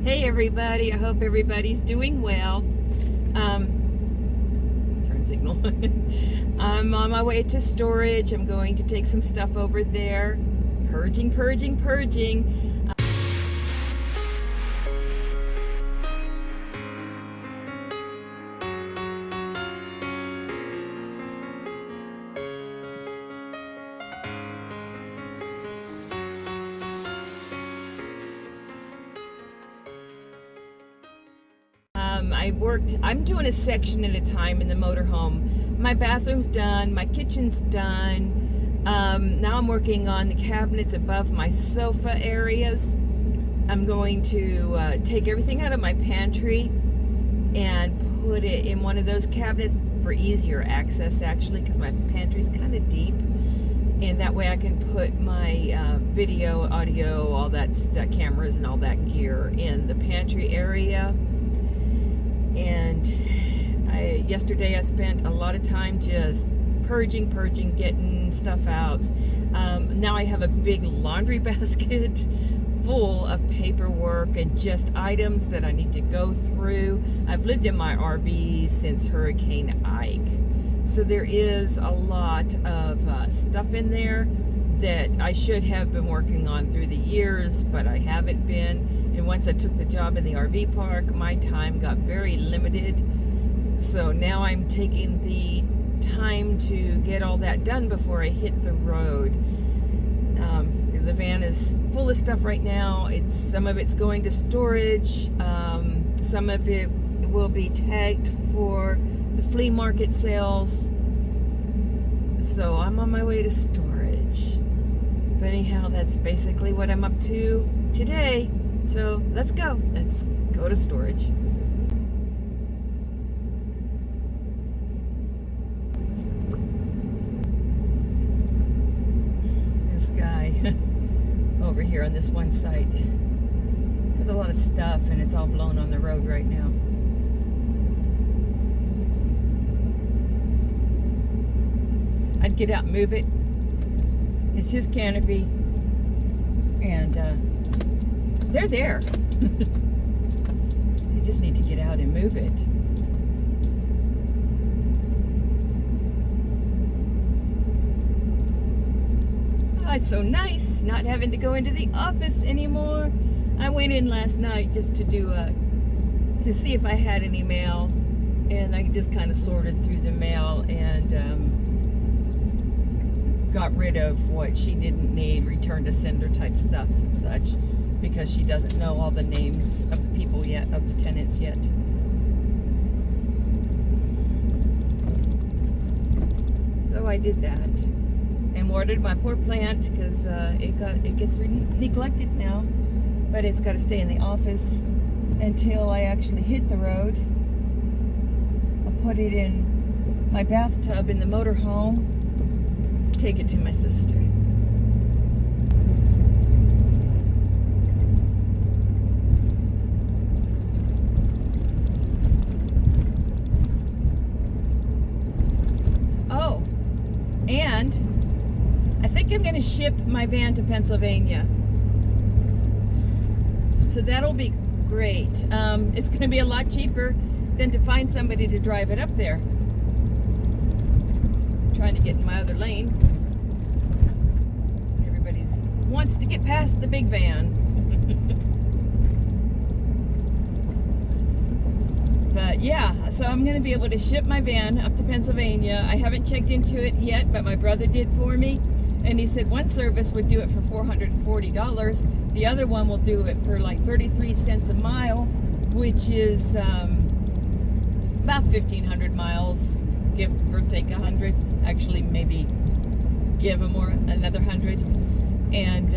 Hey everybody, I hope everybody's doing well. Turn signal. I'm on my way to storage. I'm going to take some stuff over there. Purging. I'm doing a section at a time in the motorhome. My bathroom's done, my kitchen's done. Now I'm working on the cabinets above my sofa areas. I'm going to take everything out of my pantry and put it in one of those cabinets for easier access, actually, because my pantry's kind of deep. And that way I can put my video, audio, all that cameras and all that gear in the pantry area. And yesterday I spent a lot of time just purging, getting stuff out. Now I have a big laundry basket full of paperwork and just items that I need to go through. I've lived in my RV since Hurricane Ike, so there is a lot of stuff in there that I should have been working on through the years, but I haven't been. And once I took the job in the RV park, my time got very limited. So now I'm taking the time to get all that done before I hit the road. The van is full of stuff right now. Some of it's going to storage. Some of it will be tagged for the flea market sales. So I'm on my way to storage. But anyhow, that's basically what I'm up to today. So let's go to storage. This guy over here on this one site has a lot of stuff and it's all blown on the road right now. I'd get out and move it. It's his canopy and they're there. You just need to get out and move it. Oh, it's so nice not having to go into the office anymore. I went in last night just to do to see if I had any mail, and I just kind of sorted through the mail and got rid of what she didn't need, return to sender type stuff and such, because she doesn't know all the names of the people yet, of the tenants yet. So I did that and watered my poor plant because it gets neglected now, but it's got to stay in the office until I actually hit the road. I'll put it in my bathtub in the motorhome, take it to my sister. And I think I'm going to ship my van to Pennsylvania. So that'll be great. It's going to be a lot cheaper than to find somebody to drive it up there. I'm trying to get in my other lane. Everybody wants to get past the big van. But yeah, so I'm going to be able to ship my van up to Pennsylvania. I haven't checked into it yet, but my brother did for me. And he said one service would do it for $440. The other one will do it for like 33 cents a mile, which is about 1,500 miles, give or take 100. Actually, maybe give them another 100. And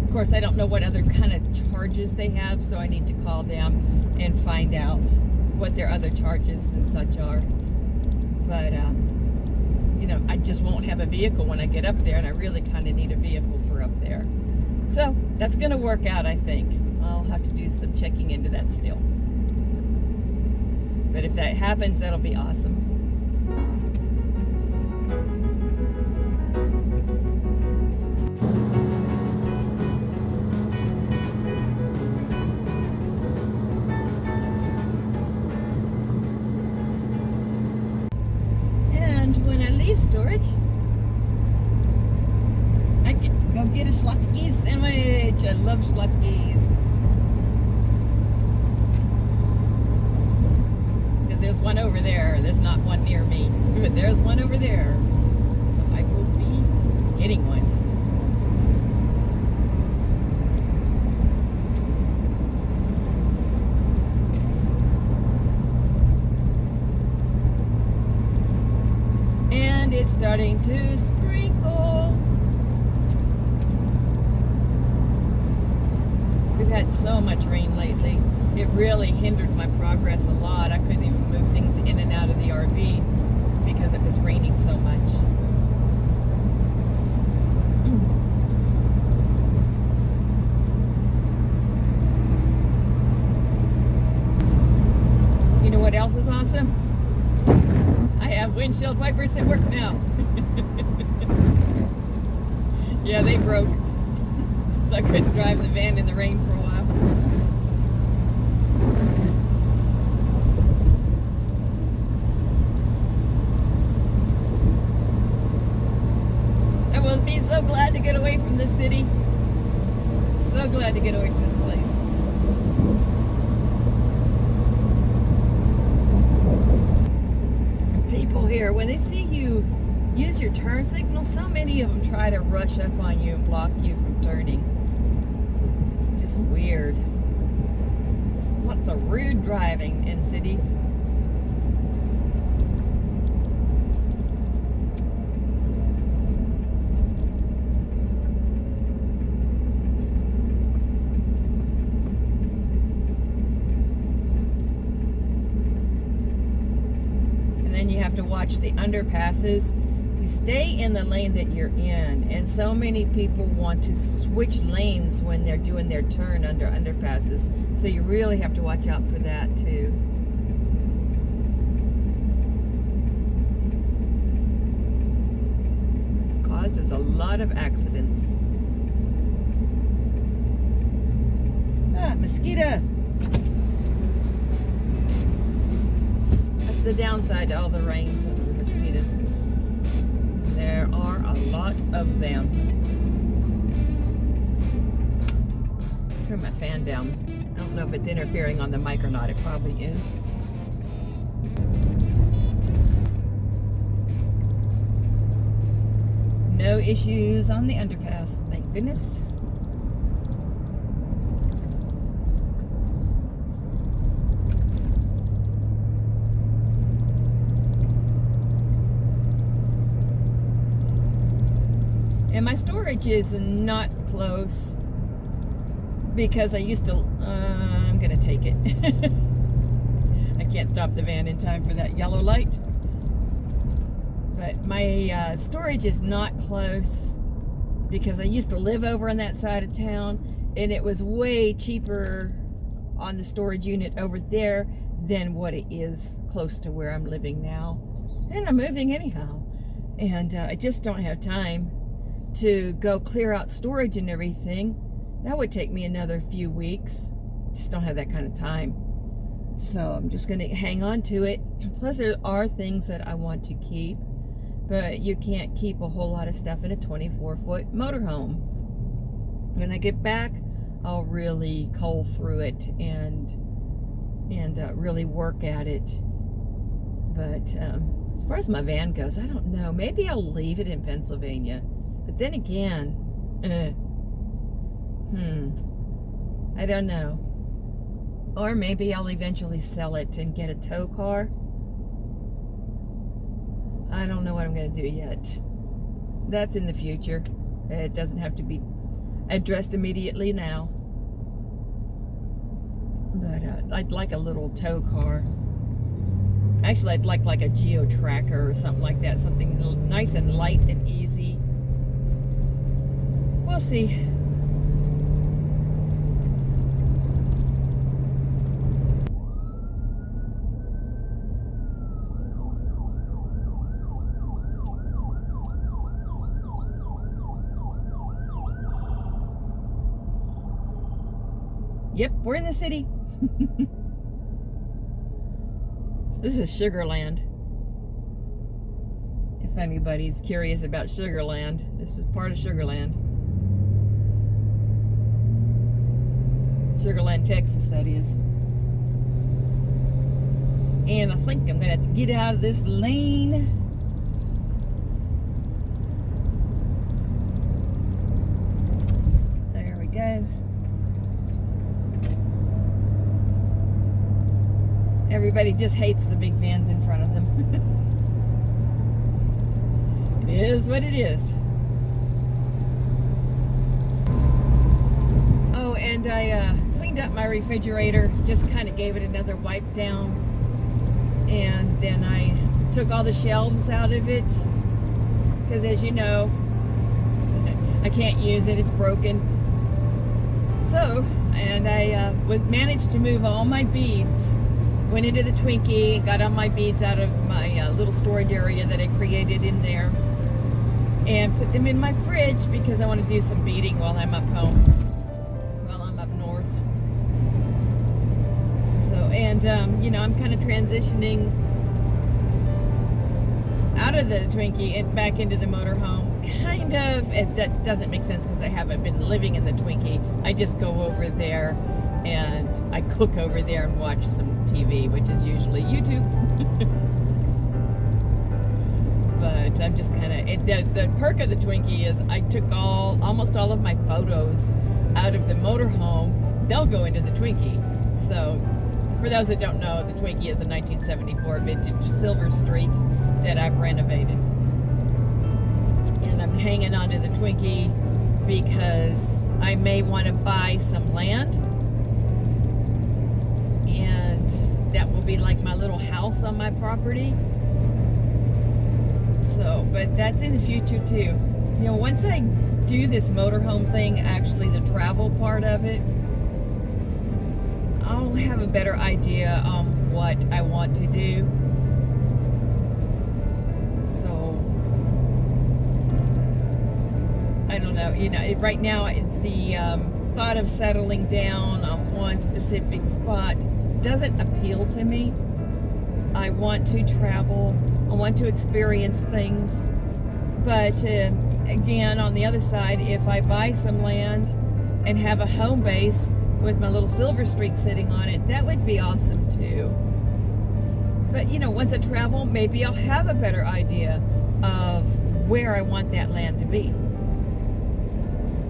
of course, I don't know what other kind of charges they have, so I need to call them and find out what their other charges and such are. But, you know, I just won't have a vehicle when I get up there, and I really kind of need a vehicle for up there. So that's going to work out, I think. I'll have to do some checking into that still. But if that happens, that'll be awesome. get a Schlotzsky's sandwich. I love Schlotzsky's. Because there's one over there. There's not one near me. But there's one over there. So I will be getting one. And it's starting to sprinkle. We've had so much rain lately. It really hindered my progress a lot. I couldn't even move things in and out of the RV because it was raining so much. You know what else is awesome? I have windshield wipers that work now. Yeah, they broke. So I couldn't drive the van in the rain for a while. I will be so glad to get away from this city. So glad to get away from this place. People here, when they see you use your turn signal, so many of them try to rush up on you and block you from turning. It's just weird. Lots of rude driving in cities. You have to watch the underpasses. You stay in the lane that you're in, and so many people want to switch lanes when they're doing their turn under underpasses, so you really have to watch out for that too. Causes a lot of accidents. Mosquito. The downside to all the rains and the mosquitoes. There are a lot of them. Turn my fan down. I don't know if it's interfering on the mic or not. It probably is. No issues on the underpass, thank goodness. And my storage is not close because I used to, I'm going to take it. I can't stop the van in time for that yellow light. But my storage is not close because I used to live over on that side of town, and it was way cheaper on the storage unit over there than what it is close to where I'm living now. And I'm moving anyhow. And I just don't have time to go clear out storage and everything. That would take me another few weeks. Just don't have that kind of time. So I'm just gonna hang on to it. Plus there are things that I want to keep, but you can't keep a whole lot of stuff in a 24-foot motorhome. When I get back, I'll really cull through it and really work at it. But as far as my van goes, I don't know. Maybe I'll leave it in Pennsylvania. But then again, I don't know. Or maybe I'll eventually sell it and get a tow car. I don't know what I'm going to do yet. That's in the future. It doesn't have to be addressed immediately now. But I'd like a little tow car. Actually, I'd like a Geo Tracker or something like that. Something nice and light and easy. We'll see. Yep, we're in the city. This is Sugarland. If anybody's curious about Sugarland, this is part of Sugarland. Sugar Land, Texas, that is. And I think I'm going to have to get out of this lane. There we go. Everybody just hates the big vans in front of them. It is what it is. Oh, and I cleaned up my refrigerator, just kind of gave it another wipe down. And then I took all the shelves out of it, because as you know, I can't use it, it's broken. So, and I managed to move all my beads. Went into the Twinkie, got all my beads out of my little storage area that I created in there, and put them in my fridge because I want to do some beading while I'm up home, while I'm up north. So, and you know, I'm kind of transitioning out of the Twinkie and back into the motorhome. Kind of, that doesn't make sense because I haven't been living in the Twinkie. I just go over there and I cook over there and watch some TV, which is usually YouTube. But I'm just kind of, the perk of the Twinkie is I took almost all of my photos out of the motorhome. They'll go into the Twinkie. So for those that don't know, the Twinkie is a 1974 vintage Silver Streak that I've renovated. And I'm hanging on to the Twinkie because I may want to buy some land. And that will be like my little house on my property. So, but that's in the future too. You know, once I do this motorhome thing, actually the travel part of it, I'll have a better idea on what I want to do. So, I don't know. You know, right now the thought of settling down on one specific spot doesn't appeal to me. I want to travel. I want to experience things. But again, on the other side, if I buy some land and have a home base with my little Silver Streak sitting on it, that would be awesome too. But you know, once I travel, maybe I'll have a better idea of where I want that land to be.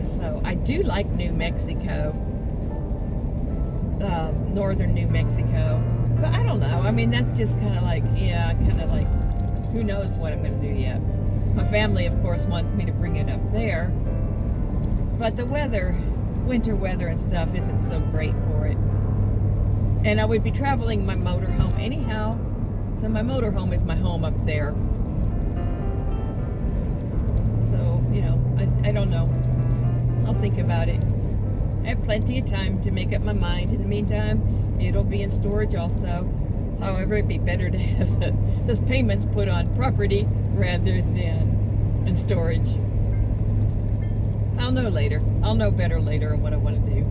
So I do like New Mexico, northern New Mexico, but I don't know. I mean, that's just kind of like, yeah, kind of like, who knows what I'm going to do yet. My family, of course, wants me to bring it up there, but the weather, winter weather and stuff isn't so great for it. And I would be traveling my motorhome anyhow, so my motorhome is my home up there. So, you know, I don't know. I'll think about it. I have plenty of time to make up my mind. In the meantime, it'll be in storage also. However, it'd be better to have those payments put on property rather than in storage. I'll know later. I'll know better later what I want to do.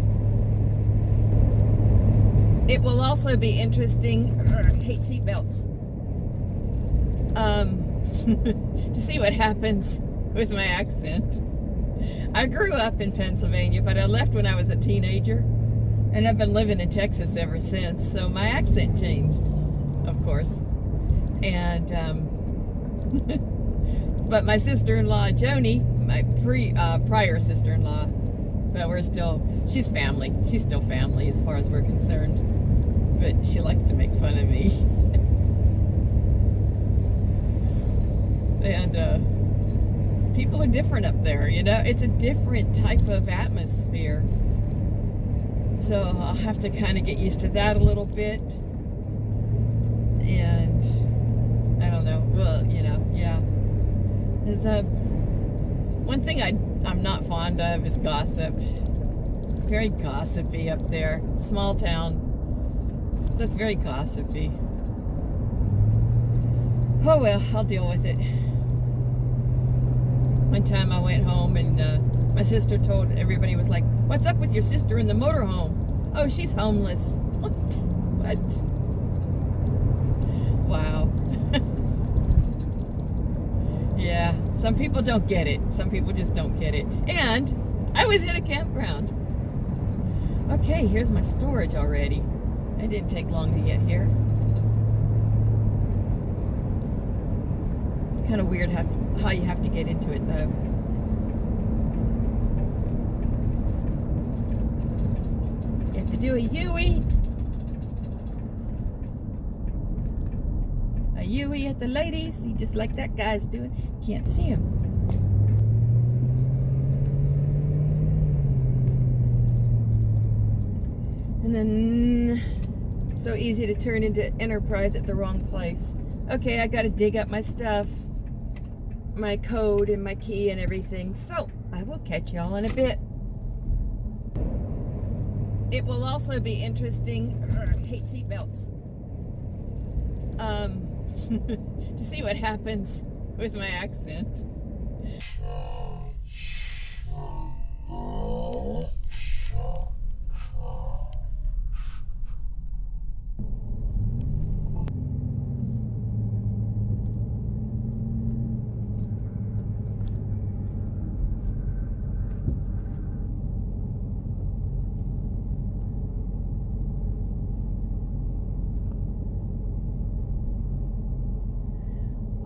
It will also be interesting, I hate seatbelts, to see what happens with my accent. I grew up in Pennsylvania, but I left when I was a teenager, and I've been living in Texas ever since, so my accent changed, of course. And but my sister-in-law Joni, my prior sister-in-law, but she's family. She's still family as far as we're concerned, but she likes to make fun of me. And people are different up there, you know. It's a different type of atmosphere. So I'll have to kind of get used to that a little bit. And I don't know. Well, you know, yeah. There's one thing I'm not fond of is gossip. It's very gossipy up there. Small town. So it's very gossipy. Oh well, I'll deal with it. One time I went home and my sister told everybody, was like, "What's up with your sister in the motorhome?" "Oh, she's homeless." What? Wow. Yeah, some people don't get it. Some people just don't get it. And I was in a campground. Okay, here's my storage already. It didn't take long to get here. It's kind of weird how you have to get into it though. You have to do a U-ey. A U-ey at the ladies. See, just like that guy's doing. Can't see him. And then, so easy to turn into Enterprise at the wrong place. Okay, I gotta dig up my stuff, my code and my key and everything. So, I will catch y'all in a bit. It will also be interesting, hate seatbelts, to see what happens with my accent.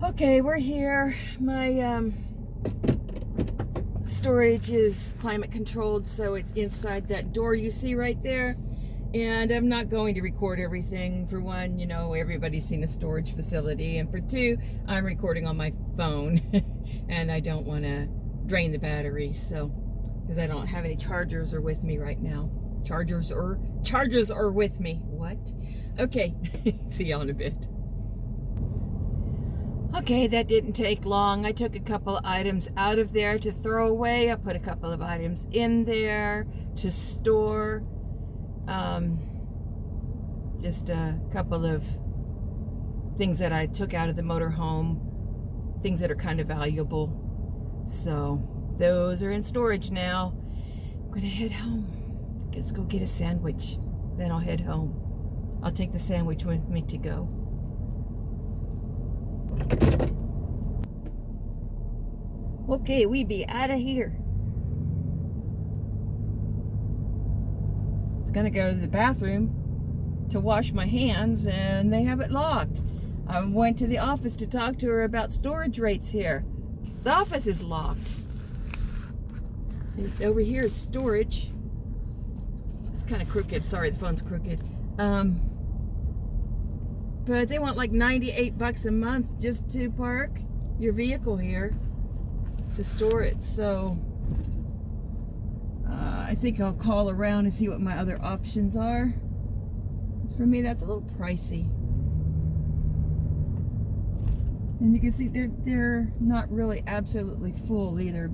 Okay, we're here. My storage is climate controlled, so it's inside that door you see right there. And I'm not going to record everything. For one, you know, everybody's seen a storage facility. And for two, I'm recording on my phone. And I don't want to drain the battery, so, because I don't have any chargers or with me right now. Chargers are with me. What? Okay, see y'all in a bit. Okay, that didn't take long. I took a couple of items out of there to throw away. I put a couple of items in there to store. Just a couple of things that I took out of the motorhome, things that are kind of valuable. So those are in storage now. I'm gonna head home. Let's go get a sandwich. Then I'll head home. I'll take the sandwich with me to go. Okay, we be out of here. It's gonna go to the bathroom to wash my hands, and they have it locked. I went to the office to talk to her about storage rates here. The office is locked. Over here is storage. It's kind of crooked. Sorry, the phone's crooked. But they want like $98 a month just to park your vehicle here to store it. So I think I'll call around and see what my other options are. Because for me, that's a little pricey. And you can see they're not really absolutely full either,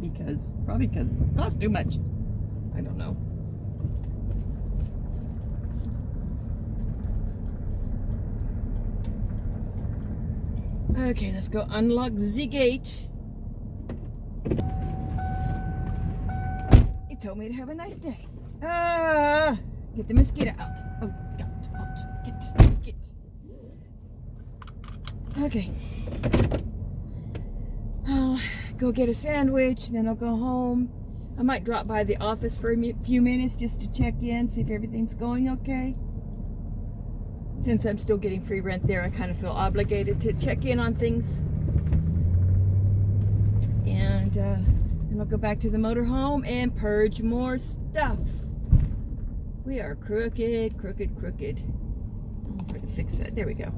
probably because it costs too much. I don't know. Okay, let's go unlock the gate. He told me to have a nice day. Get the mosquito out. Oh, God, out. Get. Okay. I'll go get a sandwich, then I'll go home. I might drop by the office for a few minutes just to check in, see if everything's going okay. Since I'm still getting free rent there, I kind of feel obligated to check in on things. And I'll go back to the motorhome and purge more stuff. We are crooked. Oh, if I can fix that. There we go.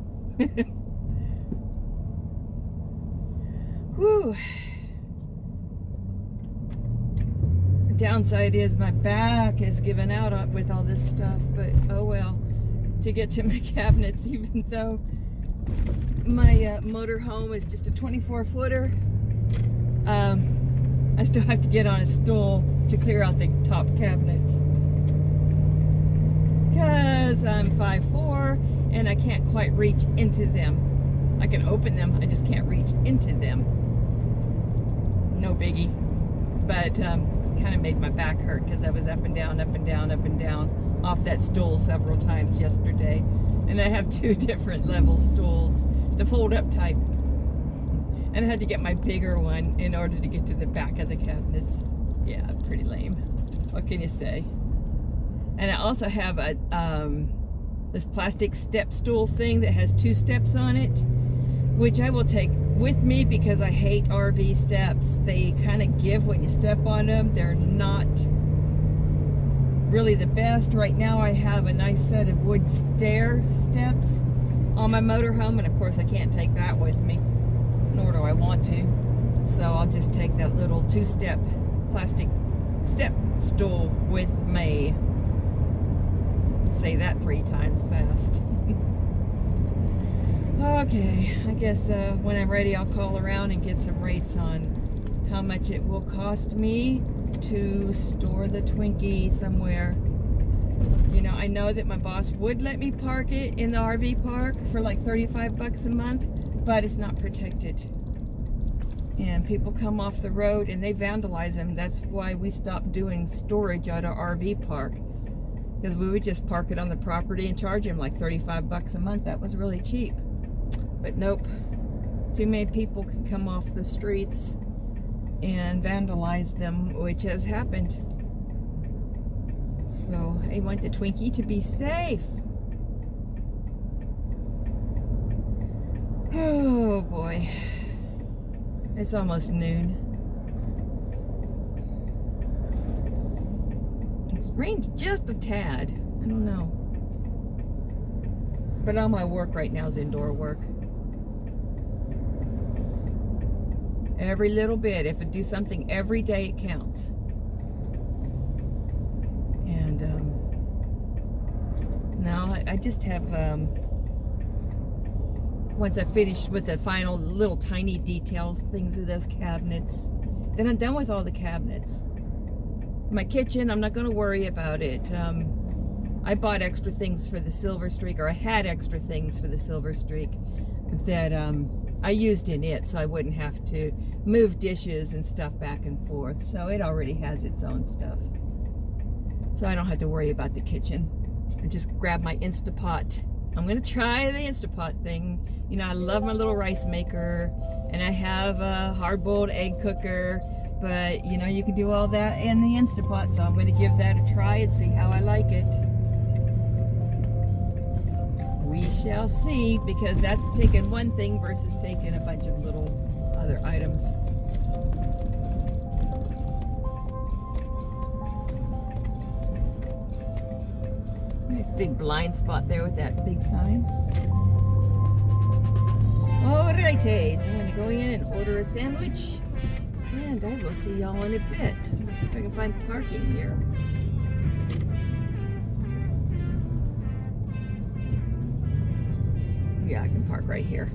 Whew. The downside is my back has given out with all this stuff, but oh well. To get to my cabinets, even though my motorhome is just a 24-footer, I still have to get on a stool to clear out the top cabinets. Because I'm 5'4" and I can't quite reach into them. I can open them, I just can't reach into them. No biggie. But kind of made my back hurt because I was up and down off that stool several times yesterday. And I have two different level stools, the fold-up type. And I had to get my bigger one in order to get to the back of the cabinets. Yeah, pretty lame. What can you say? And I also have a this plastic step stool thing that has 2 steps on it, which I will take with me because I hate RV steps. They kind of give when you step on them. They're not really the best. Right now I have a nice set of wood stair steps on my motorhome, and of course I can't take that with me, nor do I want to. So I'll just take that little 2-step plastic step stool with me. Say that 3 times fast. Okay, I guess when I'm ready I'll call around and get some rates on how much it will cost me to store the Twinkie somewhere. You know, I know that my boss would let me park it in the RV park for like 35 bucks a month, but it's not protected. And people come off the road and they vandalize them. That's why we stopped doing storage at our RV park. Because we would just park it on the property and charge them like 35 bucks a month. That was really cheap. But nope. Too many people can come off the streets and vandalize them, which has happened. So I want the Twinkie to be safe. Oh boy. It's almost noon. It's rained just a tad. I don't know. But all my work right now is indoor work. Every little bit. If I do something every day, it counts. And now I just have, once I finish with the final little tiny details, things of those cabinets, then I'm done with all the cabinets. My kitchen, I'm not going to worry about it. I bought extra things for the Silver Streak, or I had extra things for the Silver Streak that I used in it, so I wouldn't have to move dishes and stuff back and forth. So it already has its own stuff. So I don't have to worry about the kitchen. I just grab my Instapot. I'm going to try the Instapot thing. You know, I love my little rice maker, and I have a hard-boiled egg cooker, but you know, you can do all that in the Instapot, so I'm going to give that a try and see how I like it. We shall see, because that's taking one thing versus taking a bunch of little other items. Nice big blind spot there with that big sign. Alrighty, so I'm going to go in and order a sandwich, and I will see y'all in a bit. Let's see if I can find parking here. Yeah, I can park right here.